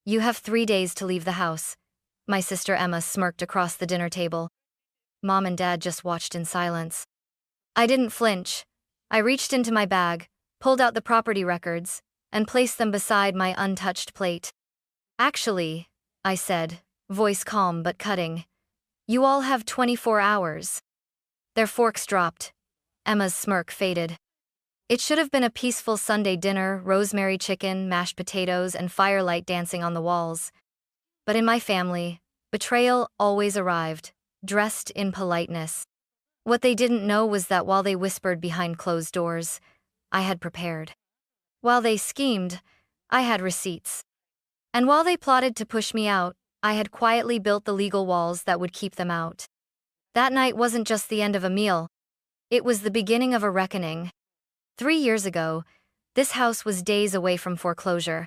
You have 3 days to leave the house. My sister Emma smirked across the dinner table. Mom and Dad just watched in silence. I didn't flinch. I reached into my bag, pulled out the property records, and placed them beside my untouched plate. Actually, I said, voice calm but cutting, you all have 24 hours. Their forks dropped. Emma's smirk faded. It should have been a peaceful Sunday dinner, rosemary chicken, mashed potatoes, and firelight dancing on the walls. But in my family, betrayal always arrived, dressed in politeness. What they didn't know was that while they whispered behind closed doors, I had prepared. While they schemed, I had receipts. And while they plotted to push me out, I had quietly built the legal walls that would keep them out. That night wasn't just the end of a meal. It was the beginning of a reckoning. 3 years ago, this house was days away from foreclosure.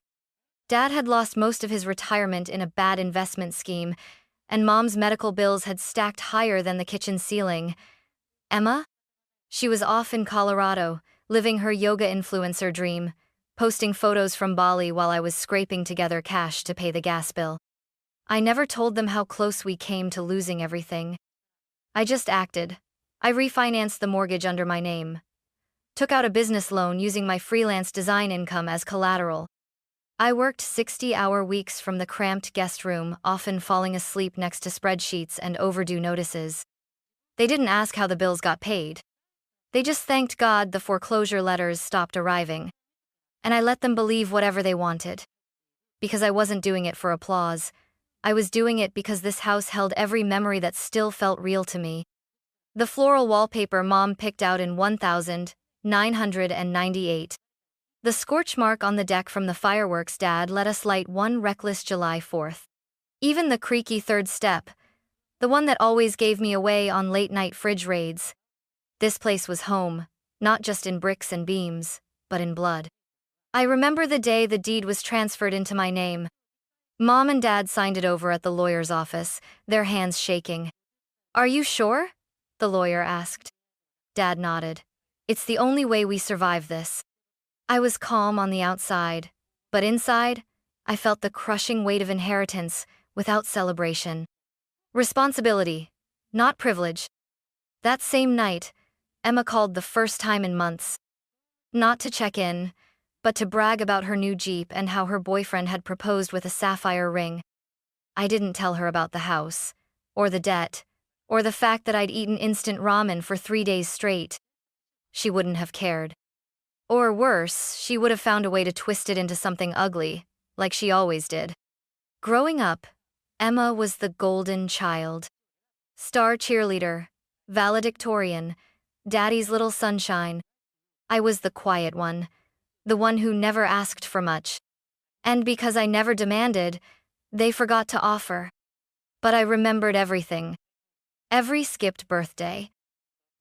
Dad had lost most of his retirement in a bad investment scheme, and Mom's medical bills had stacked higher than the kitchen ceiling. Emma? She was off in Colorado, living her yoga influencer dream, posting photos from Bali while I was scraping together cash to pay the gas bill. I never told them how close we came to losing everything. I just acted. I refinanced the mortgage under my name. Took out a business loan using my freelance design income as collateral. I worked 60-hour weeks from the cramped guest room, often falling asleep next to spreadsheets and overdue notices. They didn't ask how the bills got paid. They just thanked God the foreclosure letters stopped arriving. And I let them believe whatever they wanted. Because I wasn't doing it for applause. I was doing it because this house held every memory that still felt real to me. The floral wallpaper Mom picked out in 1998. The scorch mark on the deck from the fireworks Dad let us light one reckless July 4th. Even the creaky third step, the one that always gave me away on late-night fridge raids. This place was home, not just in bricks and beams, but in blood. I remember the day the deed was transferred into my name. Mom and Dad signed it over at the lawyer's office, their hands shaking. "Are you sure?" the lawyer asked. Dad nodded. "It's the only way we survive this." I was calm on the outside, but inside, I felt the crushing weight of inheritance without celebration. Responsibility, not privilege. That same night, Emma called the first time in months. Not to check in, but to brag about her new Jeep and how her boyfriend had proposed with a sapphire ring. I didn't tell her about the house, or the debt, or the fact that I'd eaten instant ramen for 3 days straight. She wouldn't have cared. Or worse, she would have found a way to twist it into something ugly, like she always did. Growing up, Emma was the golden child. Star cheerleader, valedictorian, daddy's little sunshine. I was the quiet one, the one who never asked for much. And because I never demanded, they forgot to offer. But I remembered everything. Every skipped birthday.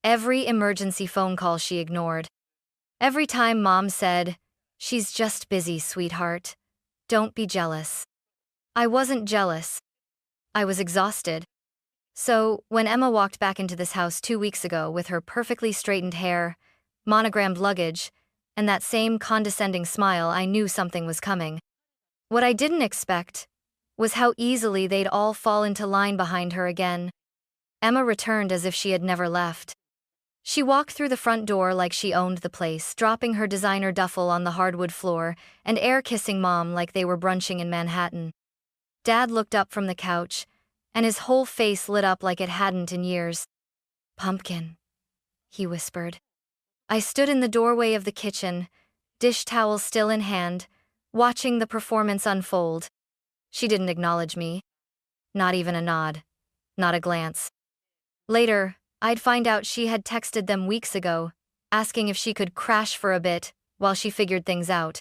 Every emergency phone call she ignored. Every time Mom said, "She's just busy, sweetheart. Don't be jealous." I wasn't jealous. I was exhausted. So, when Emma walked back into this house 2 weeks ago with her perfectly straightened hair, monogrammed luggage, and that same condescending smile, I knew something was coming. What I didn't expect was how easily they'd all fall into line behind her again. Emma returned as if she had never left. She walked through the front door like she owned the place, dropping her designer duffel on the hardwood floor and air-kissing Mom like they were brunching in Manhattan. Dad looked up from the couch, and his whole face lit up like it hadn't in years. "Pumpkin," he whispered. I stood in the doorway of the kitchen, dish towel still in hand, watching the performance unfold. She didn't acknowledge me. Not even a nod. Not a glance. Later, I'd find out she had texted them weeks ago, asking if she could crash for a bit while she figured things out.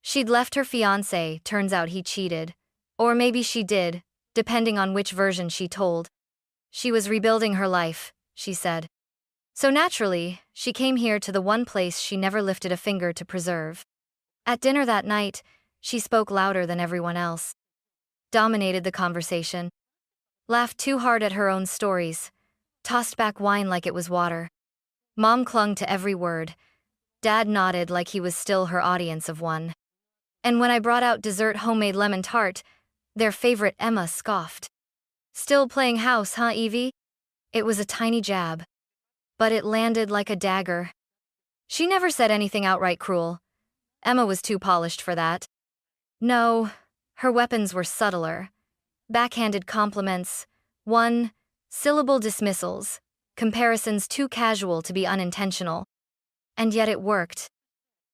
She'd left her fiancé, turns out he cheated. Or maybe she did, depending on which version she told. She was rebuilding her life, she said. So naturally, she came here to the one place she never lifted a finger to preserve. At dinner that night, she spoke louder than everyone else. Dominated the conversation. Laughed too hard at her own stories. Tossed back wine like it was water. Mom clung to every word. Dad nodded like he was still her audience of one. And when I brought out dessert homemade lemon tart, their favorite Emma scoffed. Still playing house, huh, Evie? It was a tiny jab, but it landed like a dagger. She never said anything outright cruel. Emma was too polished for that. No, her weapons were subtler. Backhanded compliments, one-syllable dismissals, comparisons too casual to be unintentional. And yet it worked.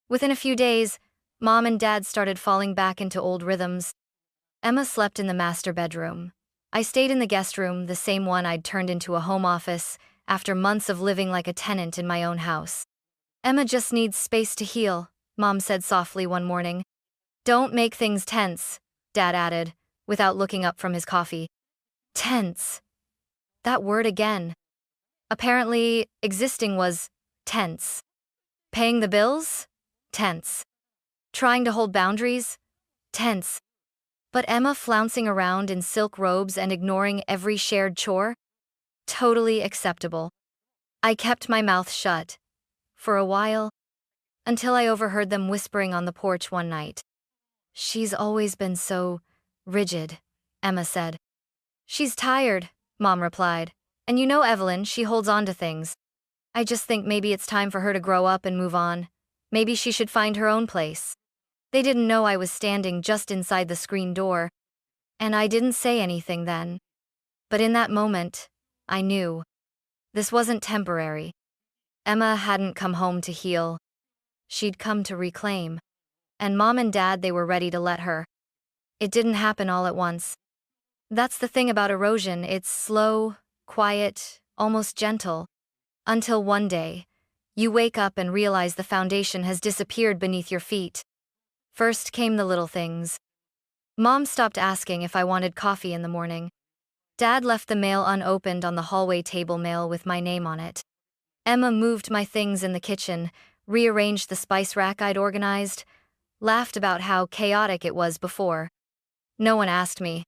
Within a few days, Mom and Dad started falling back into old rhythms. Emma slept in the master bedroom. I stayed in the guest room, the same one I'd turned into a home office after months of living like a tenant in my own house. Emma just needs space to heal, Mom said softly one morning. Don't make things tense, Dad added, without looking up from his coffee. Tense. That word again. Apparently, existing was tense. Paying the bills? Tense. Trying to hold boundaries? Tense. But Emma flouncing around in silk robes and ignoring every shared chore? Totally acceptable. I kept my mouth shut. For a while. Until I overheard them whispering on the porch one night. She's always been so rigid, Emma said. She's tired, Mom replied. And you know Evelyn, she holds on to things. I just think maybe it's time for her to grow up and move on. Maybe she should find her own place. They didn't know I was standing just inside the screen door. And I didn't say anything then. But in that moment, I knew. This wasn't temporary. Emma hadn't come home to heal. She'd come to reclaim. And Mom and Dad, they were ready to let her. It didn't happen all at once. That's the thing about erosion, it's slow, quiet, almost gentle. Until one day, you wake up and realize the foundation has disappeared beneath your feet. First came the little things. Mom stopped asking if I wanted coffee in the morning. Dad left the mail unopened on the hallway table, mail with my name on it. Emma moved my things in the kitchen, rearranged the spice rack I'd organized, laughed about how chaotic it was before. No one asked me.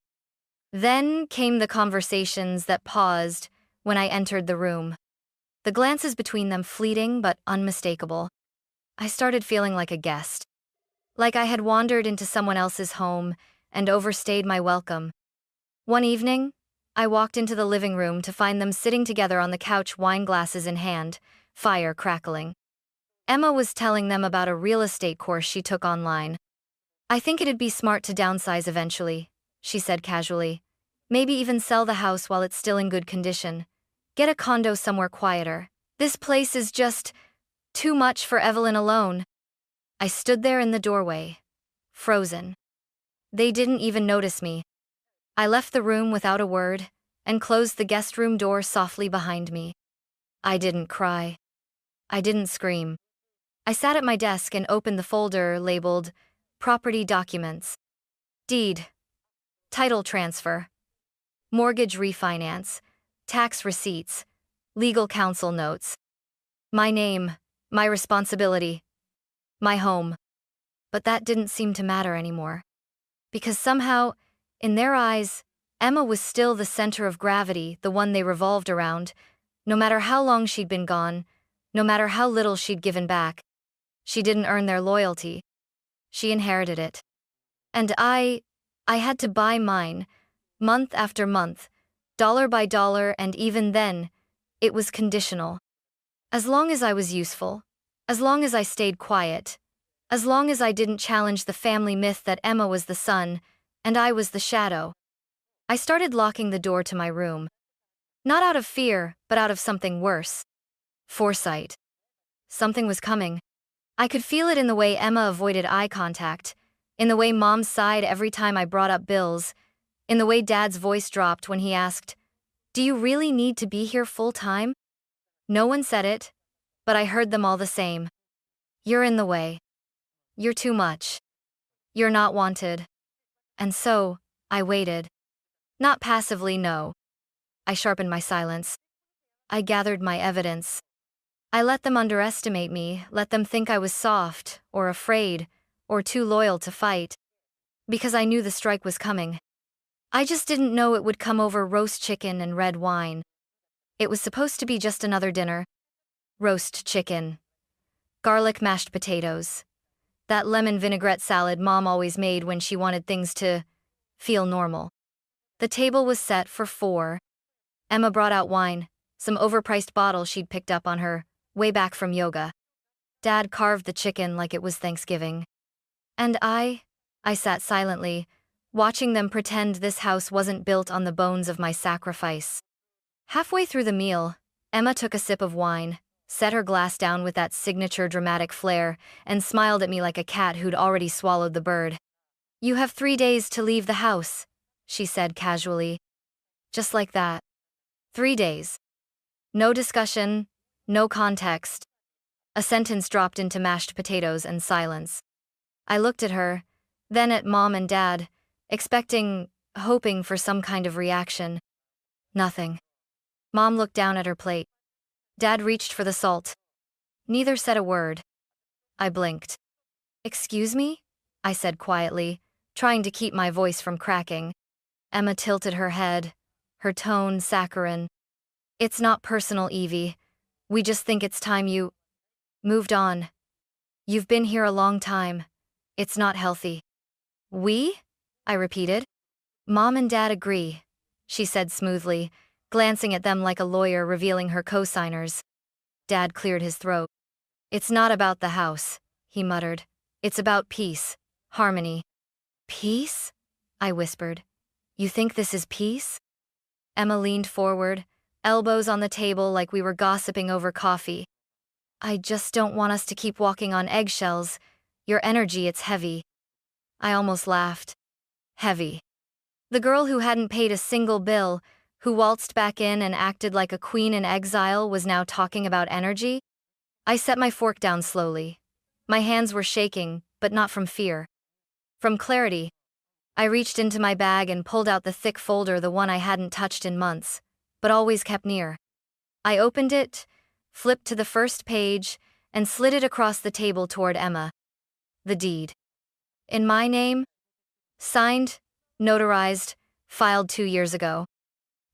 Then came the conversations that paused when I entered the room. The glances between them fleeting but unmistakable. I started feeling like a guest. Like I had wandered into someone else's home and overstayed my welcome. One evening, I walked into the living room to find them sitting together on the couch, wine glasses in hand, fire crackling. Emma was telling them about a real estate course she took online. I think it'd be smart to downsize eventually, she said casually. Maybe even sell the house while it's still in good condition. Get a condo somewhere quieter. This place is just too much for Evelyn alone. I stood there in the doorway, frozen. They didn't even notice me. I left the room without a word and closed the guest room door softly behind me. I didn't cry. I didn't scream. I sat at my desk and opened the folder labeled Property Documents. Deed. Title transfer. Mortgage refinance. Tax receipts. Legal counsel notes. My name. My responsibility. My home. But that didn't seem to matter anymore. Because somehow, in their eyes, Emma was still the center of gravity, the one they revolved around, no matter how long she'd been gone, no matter how little she'd given back. She didn't earn their loyalty. She inherited it. And I had to buy mine, month after month, dollar by dollar, and even then, it was conditional. As long as I was useful, as long as I stayed quiet, as long as I didn't challenge the family myth that Emma was the sun and I was the shadow. I started locking the door to my room. Not out of fear, but out of something worse. Foresight. Something was coming. I could feel it in the way Emma avoided eye contact, in the way Mom sighed every time I brought up bills, in the way Dad's voice dropped when he asked, "Do you really need to be here full time?" No one said it, but I heard them all the same. You're in the way. You're too much. You're not wanted. And so, I waited. Not passively, no. I sharpened my silence. I gathered my evidence. I let them underestimate me, let them think I was soft, or afraid, or too loyal to fight. Because I knew the strike was coming. I just didn't know it would come over roast chicken and red wine. It was supposed to be just another dinner. Roast chicken. Garlic mashed potatoes. That lemon vinaigrette salad Mom always made when she wanted things to feel normal. The table was set for 4. Emma brought out wine, some overpriced bottle she'd picked up on her way back from yoga. Dad carved the chicken like it was Thanksgiving. And I sat silently, watching them pretend this house wasn't built on the bones of my sacrifice. Halfway through the meal, Emma took a sip of wine, set her glass down with that signature dramatic flair, and smiled at me like a cat who'd already swallowed the bird. "You have 3 days to leave the house," she said casually. Just like that. 3 days. No discussion, no context. A sentence dropped into mashed potatoes and silence. I looked at her, then at Mom and Dad, hoping for some kind of reaction. Nothing. Mom looked down at her plate. Dad reached for the salt. Neither said a word. I blinked. "Excuse me?" I said quietly, trying to keep my voice from cracking. Emma tilted her head, her tone saccharine. "It's not personal, Evie. We just think it's time you moved on. You've been here a long time. It's not healthy." "We?" I repeated. "Mom and Dad agree," she said smoothly, glancing at them like a lawyer revealing her co-signers. Dad cleared his throat. "It's not about the house," he muttered. "It's about peace, harmony." "Peace?" I whispered. "You think this is peace?" Emma leaned forward, elbows on the table like we were gossiping over coffee. "I just don't want us to keep walking on eggshells. Your energy, it's heavy." I almost laughed. Heavy. The girl who hadn't paid a single bill, who waltzed back in and acted like a queen in exile, was now talking about energy? I set my fork down slowly. My hands were shaking, but not from fear. From clarity. I reached into my bag and pulled out the thick folder, the one I hadn't touched in months, but always kept near. I opened it, flipped to the first page, and slid it across the table toward Emma. The deed. In my name? Signed, notarized, filed 2 years ago.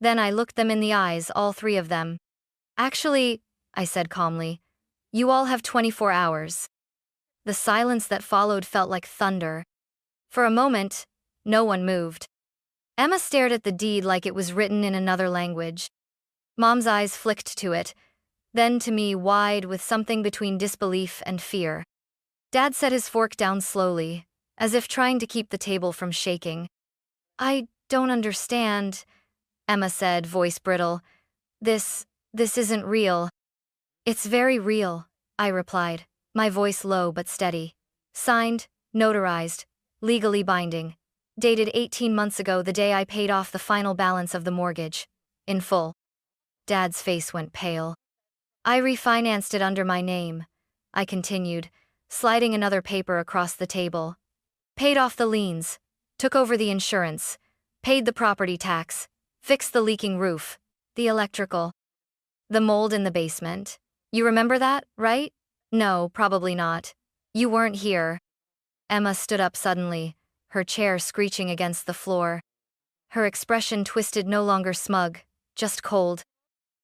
Then I looked them in the eyes, all 3 of them. "Actually," I said calmly, "you all have 24 hours. The silence that followed felt like thunder. For a moment, no one moved. Emma stared at the deed like it was written in another language. Mom's eyes flicked to it, then to me, wide with something between disbelief and fear. Dad set his fork down slowly, as if trying to keep the table from shaking. "I don't understand," Emma said, voice brittle. This isn't real." "It's very real," I replied, my voice low but steady. "Signed, notarized, legally binding. Dated 18 months ago, the day I paid off the final balance of the mortgage. In full." Dad's face went pale. "I refinanced it under my name," I continued, sliding another paper across the table. "Paid off the liens, took over the insurance, paid the property tax, fixed the leaking roof, the electrical, the mold in the basement. You remember that, right? No, probably not. You weren't here." Emma stood up suddenly, her chair screeching against the floor. Her expression twisted, no longer smug, just cold.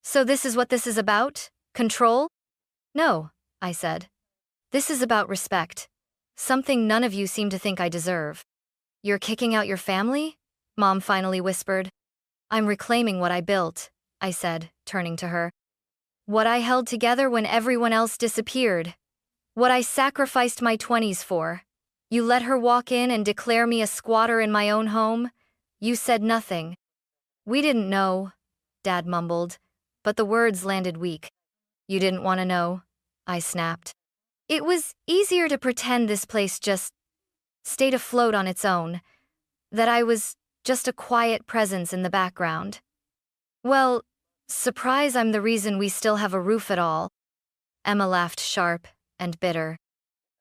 "So this is what this is about? Control?" "No," I said. "This is about respect. Something none of you seem to think I deserve." "You're kicking out your family?" Mom finally whispered. "I'm reclaiming what I built," I said, turning to her. "What I held together when everyone else disappeared. What I sacrificed my 20s for. You let her walk in and declare me a squatter in my own home? You said nothing." "We didn't know," Dad mumbled, but the words landed weak. "You didn't want to know," I snapped. "It was easier to pretend this place just stayed afloat on its own, that I was just a quiet presence in the background. Well, surprise, I'm the reason we still have a roof at all." Emma laughed, sharp and bitter.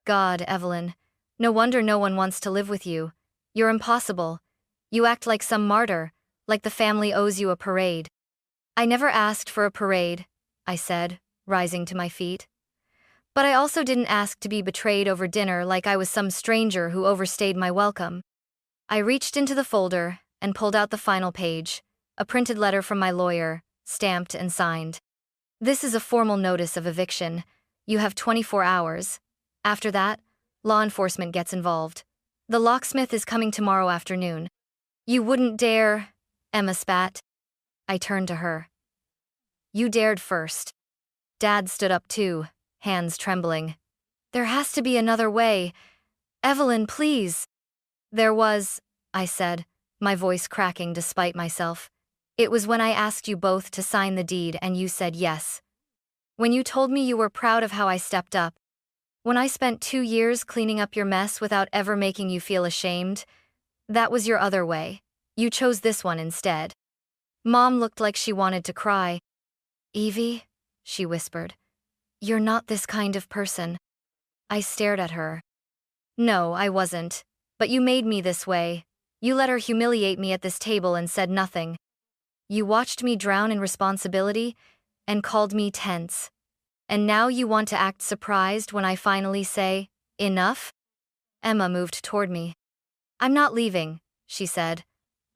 "God, Evelyn, no wonder no one wants to live with you. You're impossible. You act like some martyr, like the family owes you a parade." "I never asked for a parade," I said, rising to my feet. "But I also didn't ask to be betrayed over dinner like I was some stranger who overstayed my welcome." I reached into the folder and pulled out the final page, a printed letter from my lawyer, stamped and signed. "This is a formal notice of eviction. You have 24 hours. After that, Law enforcement gets involved. The locksmith is coming tomorrow afternoon. You wouldn't dare, Emma spat. I turned to her. You dared first. Dad stood up too, hands trembling. There has to be another way. Evelyn, please. There was, I said, my voice cracking despite myself. It was when I asked you both to sign the deed and you said yes. When you told me you were proud of how I stepped up. When I spent 2 years cleaning up your mess without ever making you feel ashamed. That was your other way. You chose this one instead. Mom looked like she wanted to cry. Evie, she whispered. You're not this kind of person. I stared at her. No, I wasn't. But you made me this way. You let her humiliate me at this table and said nothing. You watched me drown in responsibility and called me tense. And now you want to act surprised when I finally say, enough? Emma moved toward me. I'm not leaving, she said.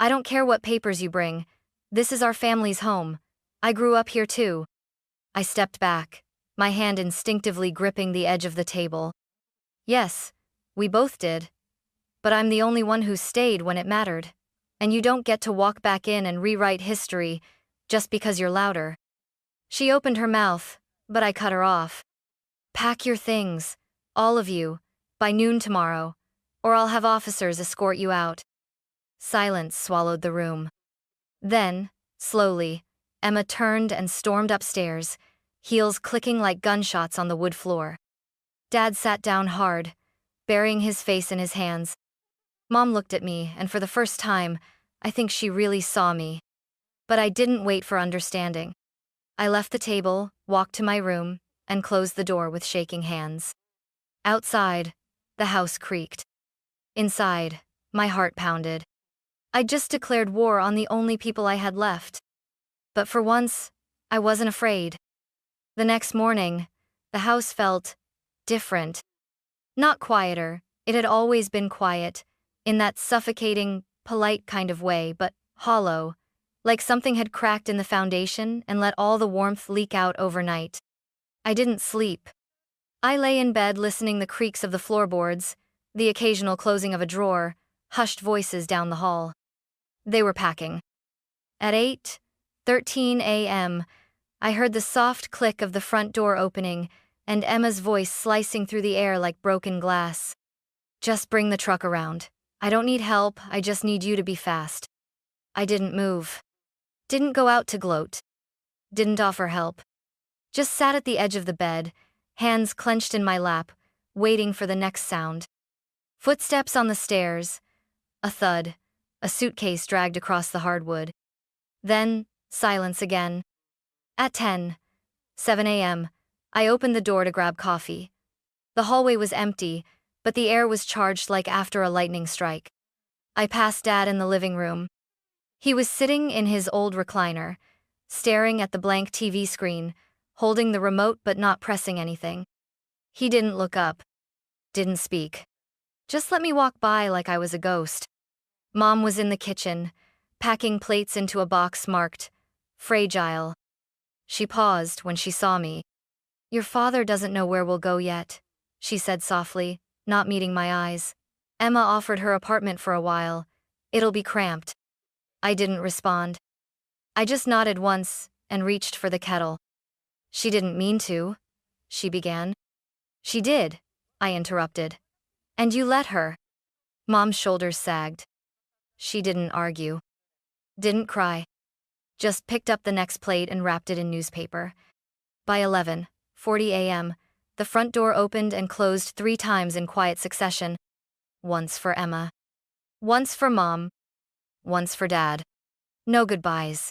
I don't care what papers you bring. This is our family's home. I grew up here too. I stepped back, my hand instinctively gripping the edge of the table. Yes, we both did. But I'm the only one who stayed when it mattered. And you don't get to walk back in and rewrite history just because you're louder. She opened her mouth, but I cut her off. Pack your things, all of you, by noon tomorrow, or I'll have officers escort you out. Silence swallowed the room. Then, slowly, Emma turned and stormed upstairs, heels clicking like gunshots on the wood floor. Dad sat down hard, burying his face in his hands. Mom looked at me, and for the first time, I think she really saw me. But I didn't wait for understanding. I left the table, walked to my room, and closed the door with shaking hands. Outside, the house creaked. Inside, my heart pounded. I'd just declared war on the only people I had left. But for once, I wasn't afraid. The next morning, the house felt different. Not quieter, it had always been quiet, in that suffocating, polite kind of way, but hollow, like something had cracked in the foundation and let all the warmth leak out overnight. I didn't sleep. I lay in bed listening the creaks of the floorboards, the occasional closing of a drawer, hushed voices down the hall. They were packing. At 8:13 a.m., I heard the soft click of the front door opening and Emma's voice slicing through the air like broken glass. Just bring the truck around. I don't need help, I just need you to be fast. I didn't move. Didn't go out to gloat. Didn't offer help. Just sat at the edge of the bed, hands clenched in my lap, waiting for the next sound. Footsteps on the stairs. A thud. A suitcase dragged across the hardwood. Then, silence again. At 10:07 a.m., I opened the door to grab coffee. The hallway was empty, but the air was charged like after a lightning strike. I passed Dad in the living room. He was sitting in his old recliner, staring at the blank TV screen, holding the remote but not pressing anything. He didn't look up. Didn't speak. Just let me walk by like I was a ghost. Mom was in the kitchen, packing plates into a box marked fragile. She paused when she saw me. Your father doesn't know where we'll go yet, she said softly, not meeting my eyes. Emma offered her apartment for a while. It'll be cramped. I didn't respond. I just nodded once and reached for the kettle. She didn't mean to, she began. She did, I interrupted. And you let her. Mom's shoulders sagged. She didn't argue. Didn't cry. Just picked up the next plate and wrapped it in newspaper. By 11:40 a.m., the front door opened and closed 3 times in quiet succession. Once for Emma. Once for Mom. Once for Dad. No goodbyes.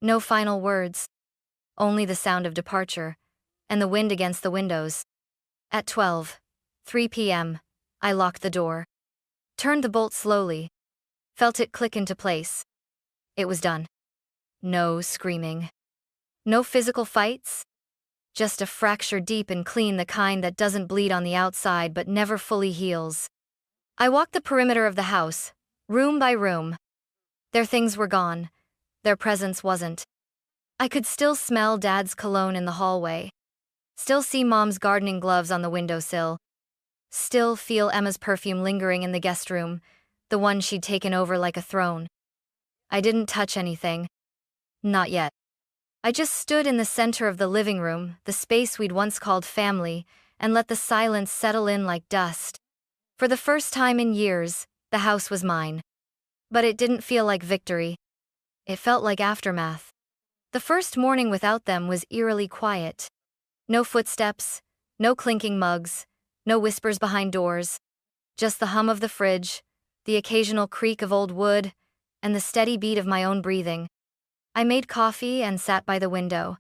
No final words. Only the sound of departure, and the wind against the windows. At 12:03 p.m., I locked the door. Turned the bolt slowly. Felt it click into place. It was done. No screaming. No physical fights. Just a fracture deep and clean, the kind that doesn't bleed on the outside but never fully heals. I walked the perimeter of the house, room by room. Their things were gone. Their presence wasn't. I could still smell Dad's cologne in the hallway. Still see Mom's gardening gloves on the windowsill. Still feel Emma's perfume lingering in the guest room, the one she'd taken over like a throne. I didn't touch anything. Not yet. I just stood in the center of the living room, the space we'd once called family, and let the silence settle in like dust. For the first time in years, the house was mine. But it didn't feel like victory. It felt like aftermath. The first morning without them was eerily quiet. No footsteps, no clinking mugs, no whispers behind doors. Just the hum of the fridge, the occasional creak of old wood, and the steady beat of my own breathing. I made coffee and sat by the window.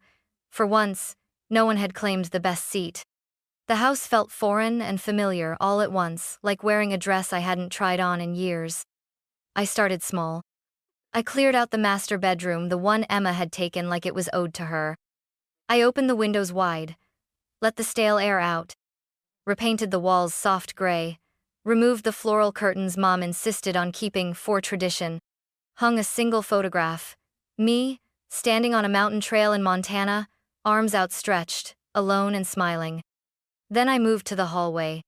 For once, no one had claimed the best seat. The house felt foreign and familiar all at once, like wearing a dress I hadn't tried on in years. I started small. I cleared out the master bedroom, the one Emma had taken like it was owed to her. I opened the windows wide, let the stale air out, repainted the walls soft gray, removed the floral curtains Mom insisted on keeping for tradition, hung a single photograph, me, standing on a mountain trail in Montana, arms outstretched, alone and smiling. Then I moved to the hallway,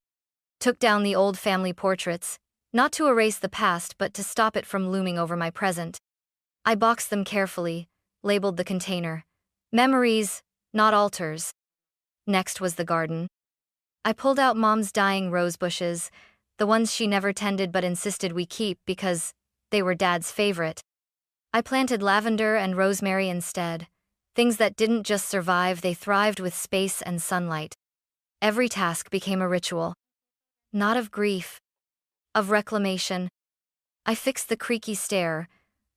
took down the old family portraits, not to erase the past but to stop it from looming over my present. I boxed them carefully, labeled the container. Memories, not altars. Next was the garden. I pulled out Mom's dying rose bushes, the ones she never tended but insisted we keep because they were Dad's favorite. I planted lavender and rosemary instead, things that didn't just survive, they thrived with space and sunlight. Every task became a ritual. Not of grief, of reclamation. I fixed the creaky stair,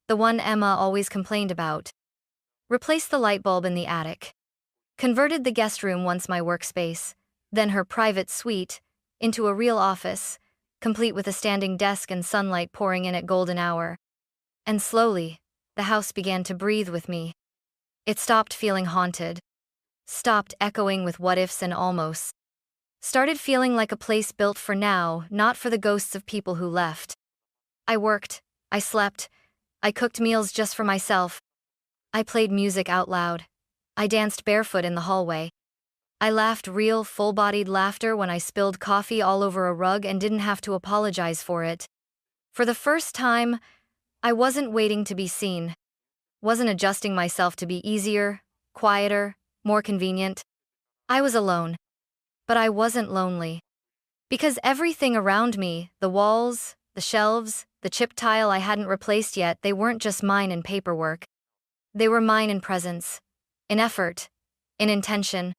the one Emma always complained about. Replaced the light bulb in the attic. Converted the guest room, once my workspace, then her private suite, into a real office, complete with a standing desk and sunlight pouring in at golden hour. And slowly, the house began to breathe with me. It stopped feeling haunted. Stopped echoing with what-ifs and almosts. Started feeling like a place built for now, not for the ghosts of people who left. I worked, I slept, I cooked meals just for myself. I played music out loud. I danced barefoot in the hallway. I laughed real, full-bodied laughter when I spilled coffee all over a rug and didn't have to apologize for it. For the first time, I wasn't waiting to be seen. Wasn't adjusting myself to be easier, quieter, more convenient. I was alone. But I wasn't lonely. Because everything around me, the walls, the shelves, the chip tile I hadn't replaced yet, they weren't just mine in paperwork. They were mine in presence, in effort, in intention.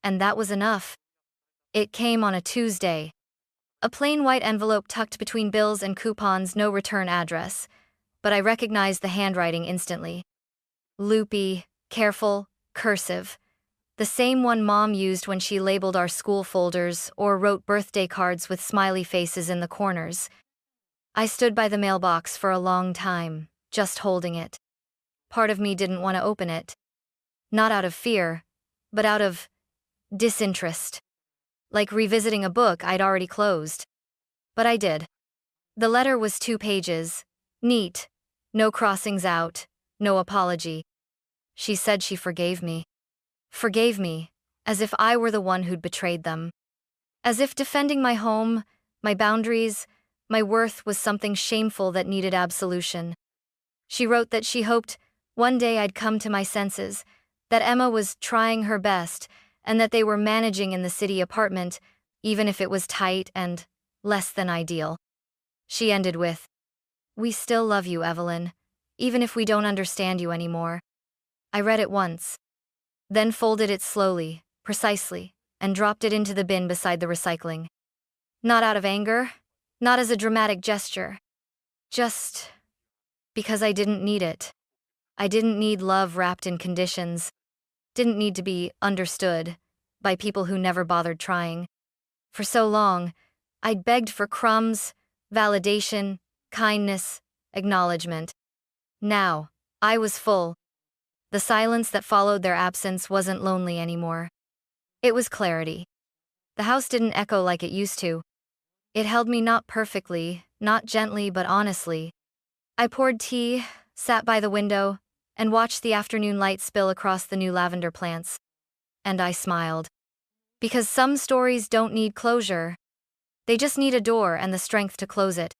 And that was enough. It came on a Tuesday. A plain white envelope tucked between bills and coupons, no return address. But I recognized the handwriting instantly. Loopy, careful, cursive. The same one Mom used when she labeled our school folders or wrote birthday cards with smiley faces in the corners. I stood by the mailbox for a long time, just holding it. Part of me didn't want to open it. Not out of fear, but out of disinterest. Like revisiting a book I'd already closed. But I did. The letter was 2 pages, neat, no crossings out, no apology. She said she forgave me. Forgave me, as if I were the one who'd betrayed them. As if defending my home, my boundaries, my worth was something shameful that needed absolution. She wrote that she hoped one day I'd come to my senses, that Emma was trying her best, and that they were managing in the city apartment, even if it was tight and less than ideal. She ended with, "We still love you, Evelyn, even if we don't understand you anymore." I read it once. Then folded it slowly, precisely, and dropped it into the bin beside the recycling. Not out of anger, not as a dramatic gesture. Just because I didn't need it. I didn't need love wrapped in conditions. Didn't need to be understood by people who never bothered trying. For so long, I'd begged for crumbs, validation, kindness, acknowledgement. Now, I was full. The silence that followed their absence wasn't lonely anymore. It was clarity. The house didn't echo like it used to. It held me not perfectly, not gently but honestly. I poured tea, sat by the window, and watched the afternoon light spill across the new lavender plants. And I smiled. Because some stories don't need closure. They just need a door and the strength to close it.